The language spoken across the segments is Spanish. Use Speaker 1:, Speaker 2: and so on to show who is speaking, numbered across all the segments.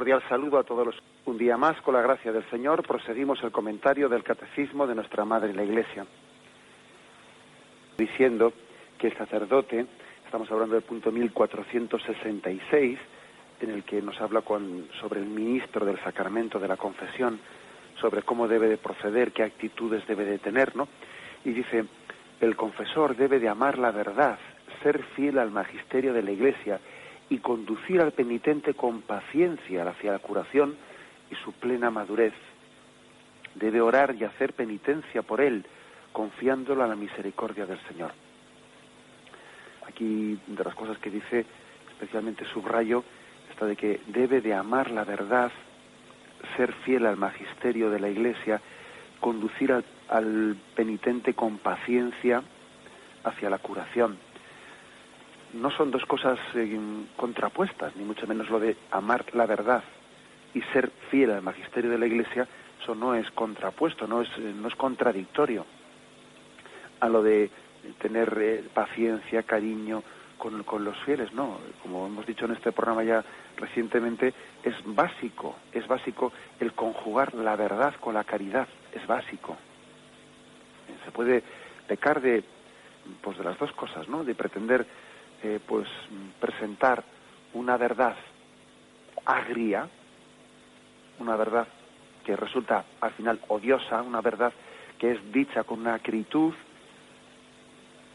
Speaker 1: Cordial saludo a todos los. Un día más, con la gracia del Señor, proseguimos el comentario del Catecismo de nuestra Madre la Iglesia, diciendo que el sacerdote, estamos hablando del punto 1466, en el que nos habla sobre el ministro del sacramento de la confesión, sobre cómo debe de proceder, qué actitudes debe de tener, ¿no? Y dice, el confesor debe de amar la verdad, ser fiel al magisterio de la Iglesia y conducir al penitente con paciencia hacia la curación y su plena madurez. Debe orar y hacer penitencia por él, confiándolo a la misericordia del Señor. Aquí, de las cosas que dice, especialmente subrayo, esta de que debe de amar la verdad, ser fiel al magisterio de la Iglesia, conducir al penitente con paciencia hacia la curación. No son dos cosas contrapuestas, ni mucho menos lo de amar la verdad y ser fiel al magisterio de la Iglesia. Eso no es contrapuesto, no es contradictorio a lo de tener paciencia, cariño con los fieles. No, como hemos dicho en este programa ya recientemente, es básico el conjugar la verdad con la caridad, es básico. Se puede pecar de las dos cosas, ¿no? De pretender presentar una verdad agria, una verdad que resulta al final odiosa, una verdad que es dicha con una acritud,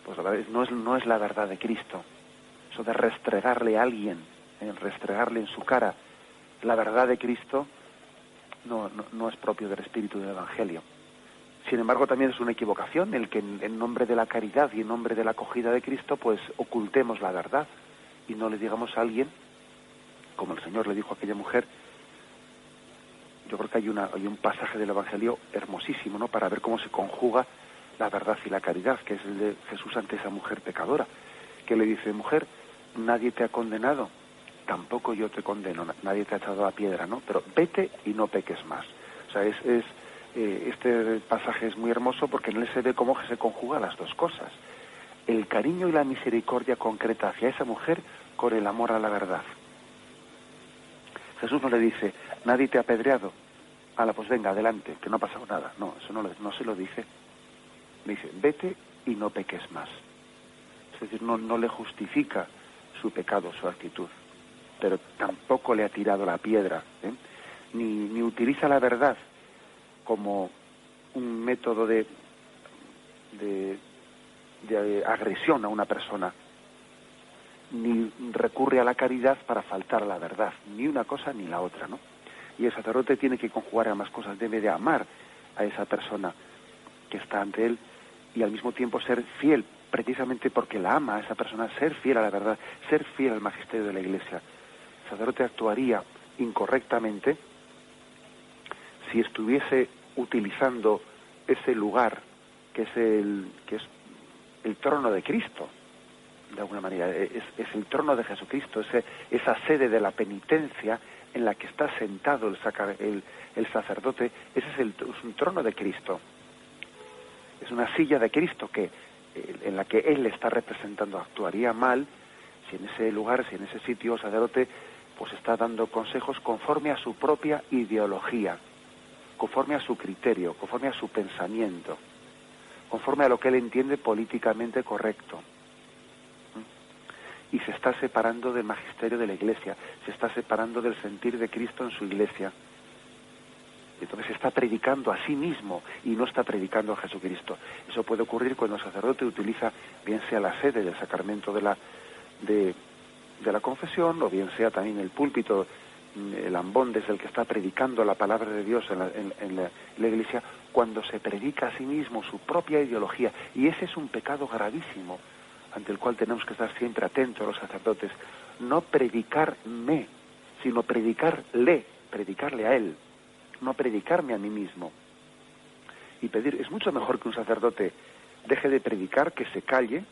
Speaker 1: pues a la vez no es la verdad de Cristo. Eso de restregarle a alguien, restregarle en su cara la verdad de Cristo, no es propio del espíritu del Evangelio. Sin embargo, también es una equivocación el que en nombre de la caridad y en nombre de la acogida de Cristo, pues ocultemos la verdad y no le digamos a alguien, como el Señor le dijo a aquella mujer. Yo creo que hay un pasaje del Evangelio hermosísimo, ¿no?, para ver cómo se conjuga la verdad y la caridad, que es el de Jesús ante esa mujer pecadora, que le dice: mujer, nadie te ha condenado, tampoco yo te condeno, nadie te ha echado la piedra, ¿no? Pero vete y no peques más. O sea, este pasaje es muy hermoso porque en él se ve cómo se conjugan las dos cosas: el cariño y la misericordia concreta hacia esa mujer con el amor a la verdad. Jesús no le dice: nadie te ha apedreado, pues venga, adelante, que no ha pasado nada. No, eso no se lo dice. Le dice: vete y no peques más. Es decir, no le justifica su pecado, su actitud, pero tampoco le ha tirado la piedra, ni utiliza la verdad como un método de agresión a una persona, ni recurre a la caridad para faltar a la verdad, ni una cosa ni la otra, ¿no? Y el sacerdote tiene que conjugar ambas cosas, debe de amar a esa persona que está ante él y al mismo tiempo ser fiel, precisamente porque la ama a esa persona, ser fiel a la verdad, ser fiel al magisterio de la Iglesia. El sacerdote actuaría incorrectamente si estuviese utilizando ese lugar que es el trono de Cristo, de alguna manera, es el trono de Jesucristo, esa sede de la penitencia en la que está sentado el sacerdote. Ese es un trono de Cristo, es una silla de Cristo en la que él está representando. Actuaría mal si en ese lugar, si en ese sitio el sacerdote pues está dando consejos conforme a su propia ideología, conforme a su criterio, conforme a su pensamiento, conforme a lo que él entiende políticamente correcto. Y se está separando del magisterio de la Iglesia, se está separando del sentir de Cristo en su Iglesia. Entonces está predicando a sí mismo y no está predicando a Jesucristo. Eso puede ocurrir cuando el sacerdote utiliza, bien sea la sede del sacramento de la confesión, o bien sea también el púlpito, el ambón desde el que está predicando la palabra de Dios en la Iglesia, cuando se predica a sí mismo su propia ideología. Y ese es un pecado gravísimo, ante el cual tenemos que estar siempre atentos los sacerdotes. No predicarme, sino predicarle a él, no predicarme a mí mismo. Y pedir, es mucho mejor que un sacerdote deje de predicar, que se calle,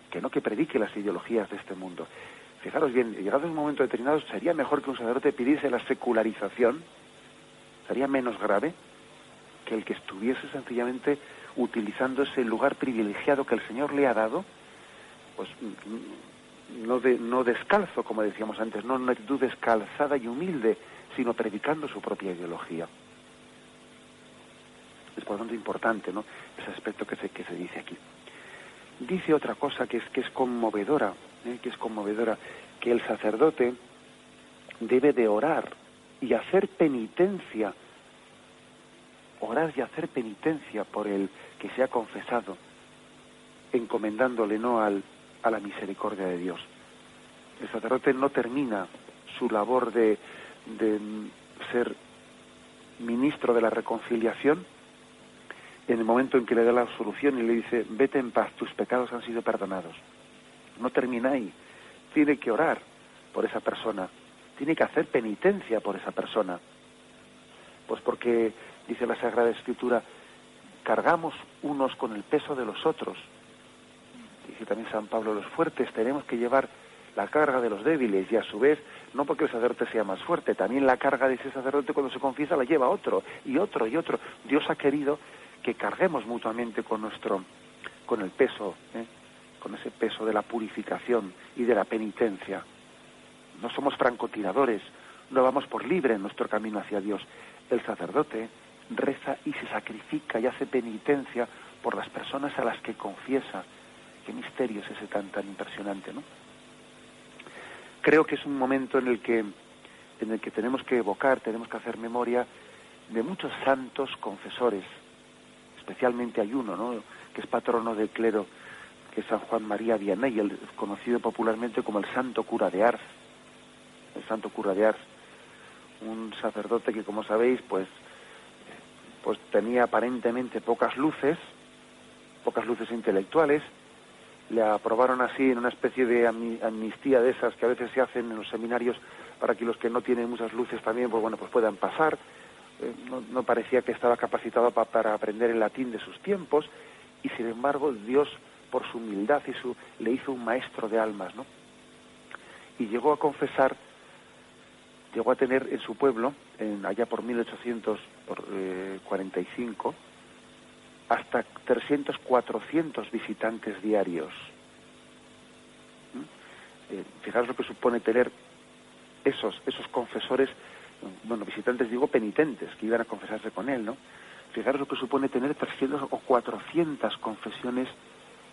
Speaker 1: que no que predique las ideologías de este mundo. Fijaros bien, llegado un momento determinado, sería mejor que un sacerdote pidiese la secularización, sería menos grave que el que estuviese sencillamente utilizando ese lugar privilegiado que el Señor le ha dado, pues no descalzo, como decíamos antes, no una actitud descalzada y humilde, sino predicando su propia ideología. Es por lo tanto importante, ¿no?, ese aspecto que se dice aquí. Dice otra cosa que es conmovedora, que el sacerdote debe de orar y hacer penitencia por el que se ha confesado, encomendándole no a la misericordia de Dios. El sacerdote no termina su labor de ser ministro de la reconciliación en el momento en que le da la absolución y le dice: vete en paz, tus pecados han sido perdonados. No termina ahí. Tiene que orar por esa persona, tiene que hacer penitencia por esa persona. Pues porque, dice la Sagrada Escritura, cargamos unos con el peso de los otros. Dice también San Pablo: los fuertes tenemos que llevar la carga de los débiles, y a su vez, no porque el sacerdote sea más fuerte, también la carga de ese sacerdote cuando se confiesa la lleva otro, y otro, y otro. Dios ha querido que carguemos mutuamente con el peso, con ese peso de la purificación y de la penitencia. No somos francotiradores, no vamos por libre en nuestro camino hacia Dios. El sacerdote reza y se sacrifica y hace penitencia por las personas a las que confiesa. Qué misterio es ese tan impresionante, ¿no? Creo que es un momento en el que tenemos que evocar, tenemos que hacer memoria de muchos santos confesores. Especialmente hay uno, ¿no?, que es patrono del clero, que es San Juan María Vianney, conocido popularmente como el Santo Cura de Ars. El Santo Cura de Ars, un sacerdote que, como sabéis, pues tenía aparentemente pocas luces intelectuales. Le aprobaron así en una especie de amnistía de esas que a veces se hacen en los seminarios para que los que no tienen muchas luces también, pues puedan pasar. No parecía que estaba capacitado para aprender el latín de sus tiempos, y sin embargo Dios, por su humildad le hizo un maestro de almas, ¿no? Y llegó a tener en su pueblo, allá por 1845, hasta 300, 400 visitantes diarios. Fijaros lo que supone tener esos confesores, visitantes, digo, penitentes, que iban a confesarse con él, ¿no? Fijaros lo que supone tener 300 o 400 confesiones,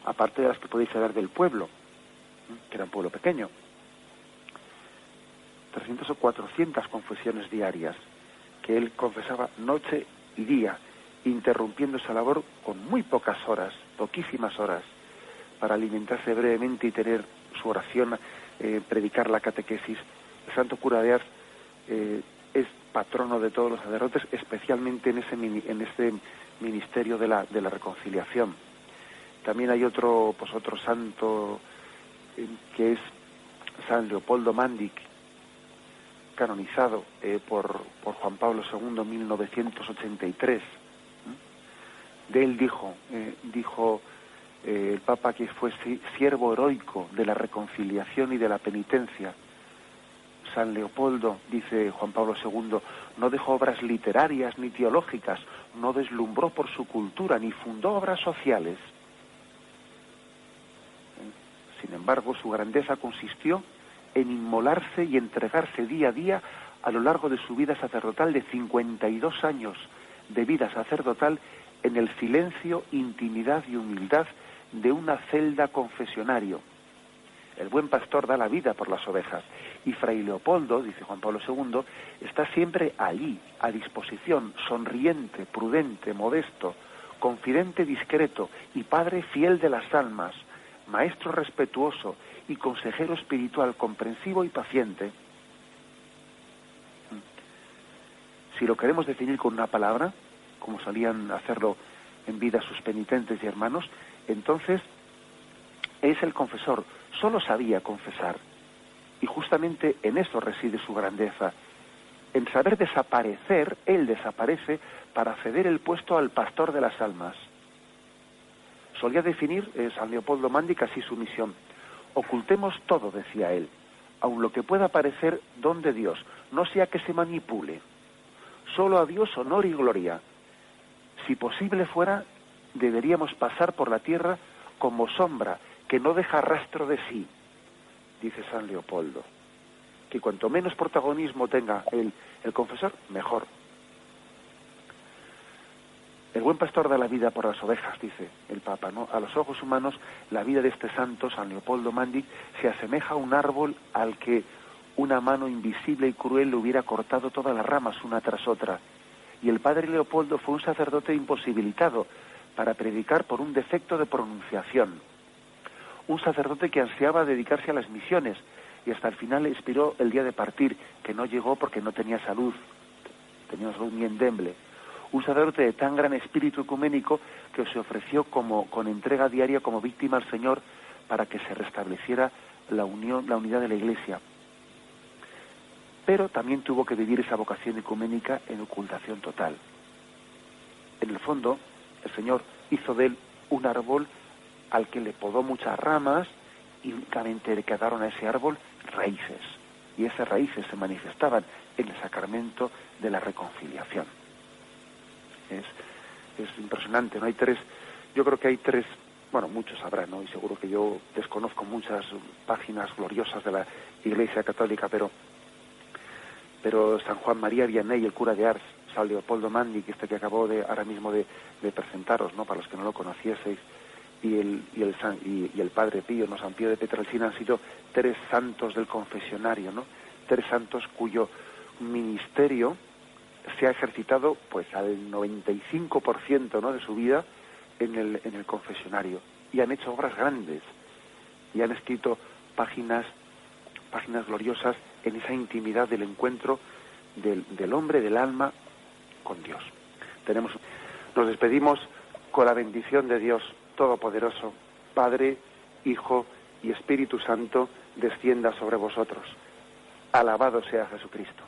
Speaker 1: aparte de las que podéis saber del pueblo, que era un pueblo pequeño. 300 o 400 confesiones diarias, que él confesaba noche y día, interrumpiendo esa labor con muy pocas horas, poquísimas horas, para alimentarse brevemente y tener su oración, predicar la catequesis. El Santo Cura de Ars es patrono de todos los sacerdotes, especialmente en ese ministerio de la reconciliación. También hay otro santo que es San Leopoldo Mandic, canonizado por Juan Pablo II en 1983. De él dijo el Papa que fue siervo heroico de la reconciliación y de la penitencia. San Leopoldo, dice Juan Pablo II, no dejó obras literarias ni teológicas, no deslumbró por su cultura ni fundó obras sociales. Sin embargo, su grandeza consistió en inmolarse y entregarse día a día a lo largo de su vida sacerdotal de 52 años de vida sacerdotal en el silencio, intimidad y humildad de una celda confesionario. El buen pastor da la vida por las ovejas, y Fray Leopoldo, dice Juan Pablo II, está siempre allí, a disposición, sonriente, prudente, modesto, confidente, discreto y padre fiel de las almas, maestro respetuoso y consejero espiritual comprensivo y paciente. Si lo queremos definir con una palabra, como solían hacerlo en vida sus penitentes y hermanos, entonces es el confesor. Solo sabía confesar, y justamente en eso reside su grandeza. En saber desaparecer, él desaparece para ceder el puesto al pastor de las almas. Solía definir San Leopoldo Mandic así su misión: ocultemos todo, decía él, aun lo que pueda parecer don de Dios, no sea que se manipule. Solo a Dios honor y gloria. Si posible fuera, deberíamos pasar por la tierra como sombra que no deja rastro de sí. dice San Leopoldo, que cuanto menos protagonismo tenga el confesor, mejor. El buen pastor da la vida por las ovejas, dice el Papa, ¿no? A los ojos humanos, la vida de este santo, San Leopoldo Mandic, se asemeja a un árbol al que una mano invisible y cruel le hubiera cortado todas las ramas una tras otra. Y el padre Leopoldo fue un sacerdote imposibilitado para predicar por un defecto de pronunciación. Un sacerdote que ansiaba dedicarse a las misiones y hasta el final le inspiró el día de partir, que no llegó porque no tenía salud, tenía una salud muy endeble. Un sacerdote de tan gran espíritu ecuménico que se ofreció con entrega diaria como víctima al Señor para que se restableciera la unidad de la Iglesia. Pero también tuvo que vivir esa vocación ecuménica en ocultación total. En el fondo, el Señor hizo de él un árbol al que le podó muchas ramas y únicamente le quedaron a ese árbol raíces. Y esas raíces se manifestaban en el sacramento de la reconciliación. Es impresionante, ¿no? Yo creo que hay tres, bueno, muchos habrá, ¿no? Y seguro que yo desconozco muchas páginas gloriosas de la Iglesia Católica, pero San Juan María Vianney, el cura de Ars, San Leopoldo Mandic, que acabo ahora mismo de presentaros, ¿no? Para los que no lo conocieseis, y el Padre Pío, ¿no? San Pío de Pietrelcina, han sido tres santos del confesionario, ¿no? Tres santos cuyo ministerio se ha ejercitado pues al 95%, ¿no? de su vida en el confesionario, y han hecho obras grandes y han escrito páginas gloriosas en esa intimidad del encuentro del hombre, del alma con Dios. Nos despedimos con la bendición de Dios Todopoderoso, Padre, Hijo y Espíritu Santo, descienda sobre vosotros. Alabado sea Jesucristo.